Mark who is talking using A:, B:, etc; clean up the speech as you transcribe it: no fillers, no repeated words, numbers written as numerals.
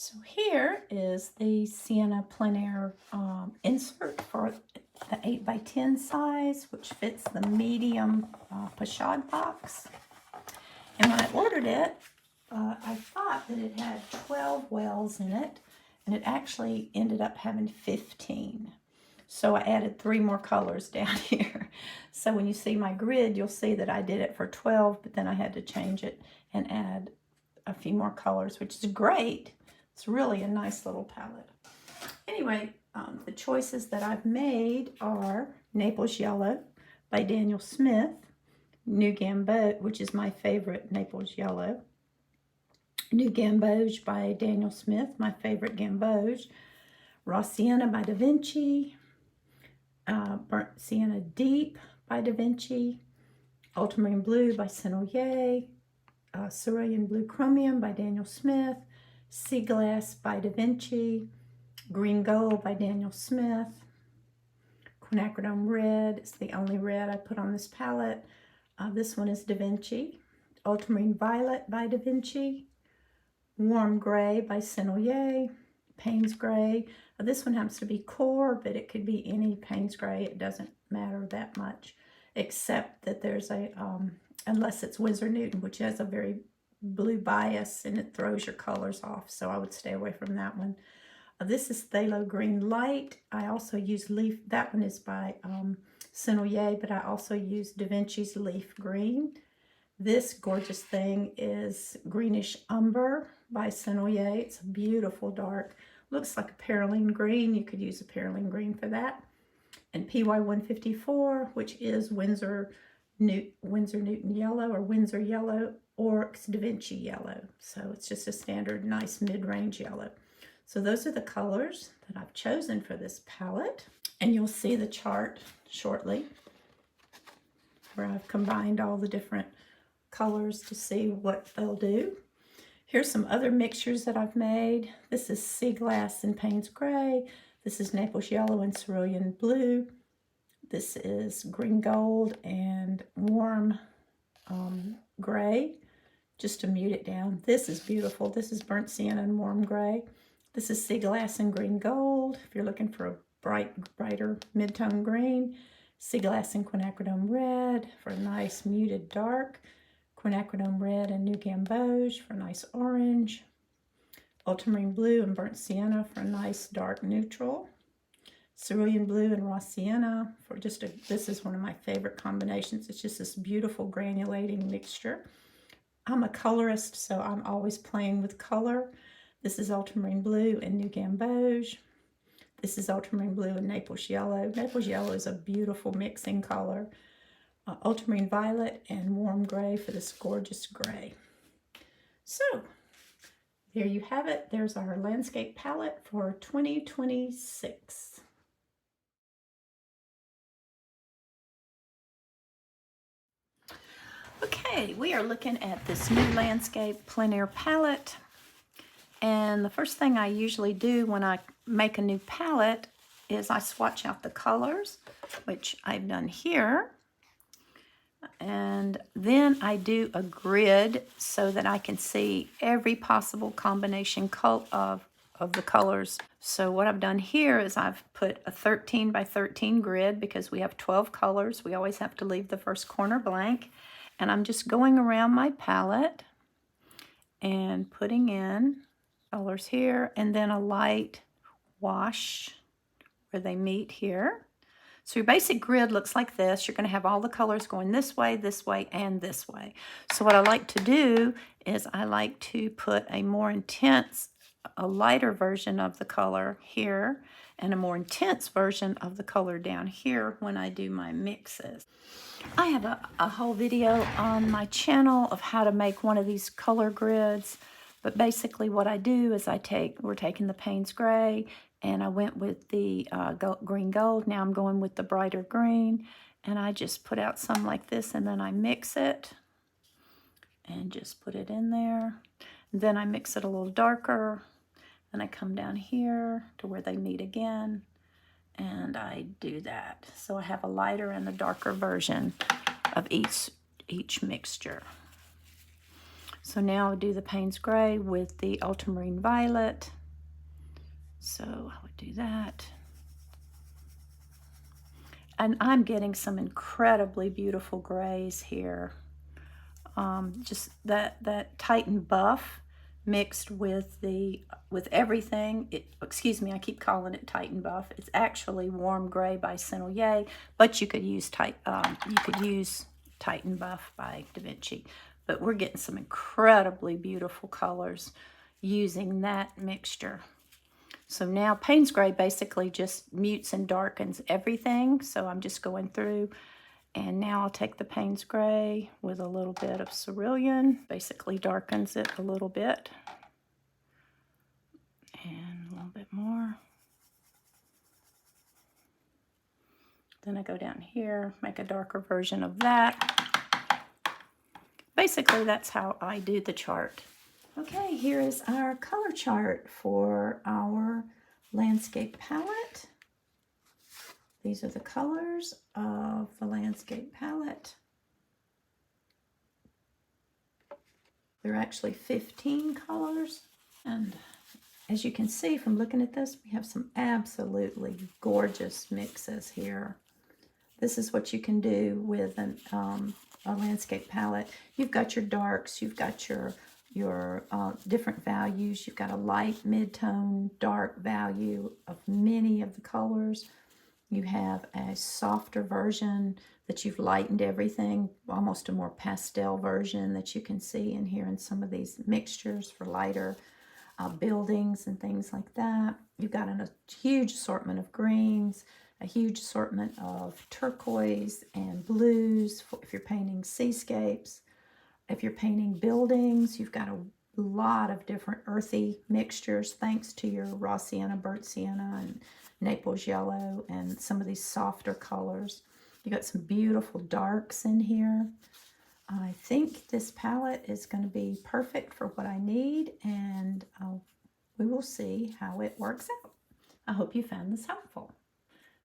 A: So here is the Sienna plein air insert for the 8x10 size, which fits the medium Pochade box. And when I ordered it, I thought that it had 12 wells in it, and it actually ended up having 15. So I added 3 more colors down here. So when you see my grid, you'll see that I did it for 12, but then I had to change it and add a few more colors, which is great. It's really a nice little palette. Anyway, the choices that I've made are Naples Yellow by Daniel Smith, New Gamboge, which is my favorite Naples Yellow, New Gamboge by Daniel Smith, my favorite Gamboge, Raw Sienna by Da Vinci, Burnt Sienna Deep by Da Vinci, Ultramarine Blue by Senoyer, Cerulean Blue Chromium by Daniel Smith, Sea Glass by Da Vinci, Green Gold by Daniel Smith, Quinacridone Red is the only red I put on this palette. This one is Da Vinci, Ultramarine Violet by Da Vinci, Warm Gray by Senoyer, Payne's Gray. This one happens to be Core, but it could be any Payne's Gray. It doesn't matter that much, except that there's a, unless it's Winsor Newton, which has a very blue bias and it throws your colors off, so I would stay away from that one. This is Phthalo Green Light. I also use Leaf, that one is by Senoyer, but I also use Da Vinci's Leaf Green. This gorgeous thing is Greenish Umber by Senoyer. It's a beautiful dark, looks like a Perylene Green. You could use a Perylene Green for that. And PY 154, which is Winsor Newton Yellow or Winsor Yellow, or Da Vinci Yellow. So it's just a standard nice mid-range yellow. So those are the colors that I've chosen for this palette. And you'll see the chart shortly where I've combined all the different colors to see what they'll do. Here's some other mixtures that I've made. This is Sea Glass and Payne's Gray. This is Naples Yellow and Cerulean Blue. This is Green Gold and Warm Gray, just to mute it down. This is beautiful. This is Burnt Sienna and Warm Gray. This is Sea Glass and Green Gold, if you're looking for a brighter mid-tone green. Sea Glass and Quinacridone Red for a nice muted dark. Quinacridone Red and New Gamboge for a nice orange. Ultramarine Blue and Burnt Sienna for a nice dark neutral. Cerulean Blue and Raw Sienna for just a, this is one of my favorite combinations. It's just this beautiful granulating mixture. I'm a colorist, so I'm always playing with color. This is Ultramarine Blue and New Gamboge. This is Ultramarine Blue and Naples Yellow. Naples Yellow is a beautiful mixing color. Ultramarine Violet and Warm Gray for this gorgeous gray. So there you have it. There's our landscape palette for 2026. Okay, we are looking at this new landscape plein air palette. And the first thing I usually do when I make a new palette is I swatch out the colors, which I've done here. And then I do a grid so that I can see every possible combination of the colors. So what I've done here is I've put a 13 by 13 grid because we have 12 colors. We always have to leave the first corner blank. And I'm just going around my palette and putting in colors here and then a light wash where they meet here. So your basic grid looks like this. You're going to have all the colors going this way, and this way. So what I like to do is I like to put a more intense, a lighter version of the color here and a more intense version of the color down here when I do my mixes. I have a whole video on my channel of how to make one of these color grids. But basically what I do is we're taking the Payne's Gray, and I went with the green gold. Now I'm going with the brighter green, and I just put out some like this, and then I mix it and just put it in there. And then I mix it a little darker, and I come down here to where they meet again, and I do that. So I have a lighter and a darker version of each mixture. So now I'll do the Payne's Gray with the Ultramarine Violet. So I would do that. And I'm getting some incredibly beautiful grays here. Just that Titan Buff mixed with everything. Excuse me, I keep calling it Titan Buff. It's actually Warm Gray by Sennelier, but you could use Titan Buff by Da Vinci. But we're getting some incredibly beautiful colors using that mixture. So now Payne's Gray basically just mutes and darkens everything. So I'm just going through, and now I'll take the Payne's Gray with a little bit of cerulean, basically darkens it a little bit. And a little bit more. Then I go down here, make a darker version of that. Basically, that's how I do the chart. Okay, here is our color chart for our landscape palette. These are the colors of the landscape palette. There are actually 15 colors. And as you can see from looking at this, we have some absolutely gorgeous mixes here. This is what you can do with a landscape palette. You've got your darks, you've got your different values. You've got a light, mid-tone, dark value of many of the colors. You have a softer version that you've lightened everything, almost a more pastel version that you can see in here in some of these mixtures for lighter buildings and things like that. You've got a huge assortment of greens, a huge assortment of turquoise and blues if you're painting seascapes. If you're painting buildings, you've got a lot of different earthy mixtures thanks to your raw sienna, burnt sienna, and Naples yellow, and some of these softer colors. You've got some beautiful darks in here. I think this palette is going to be perfect for what I need, and we will see how it works out. I hope you found this helpful.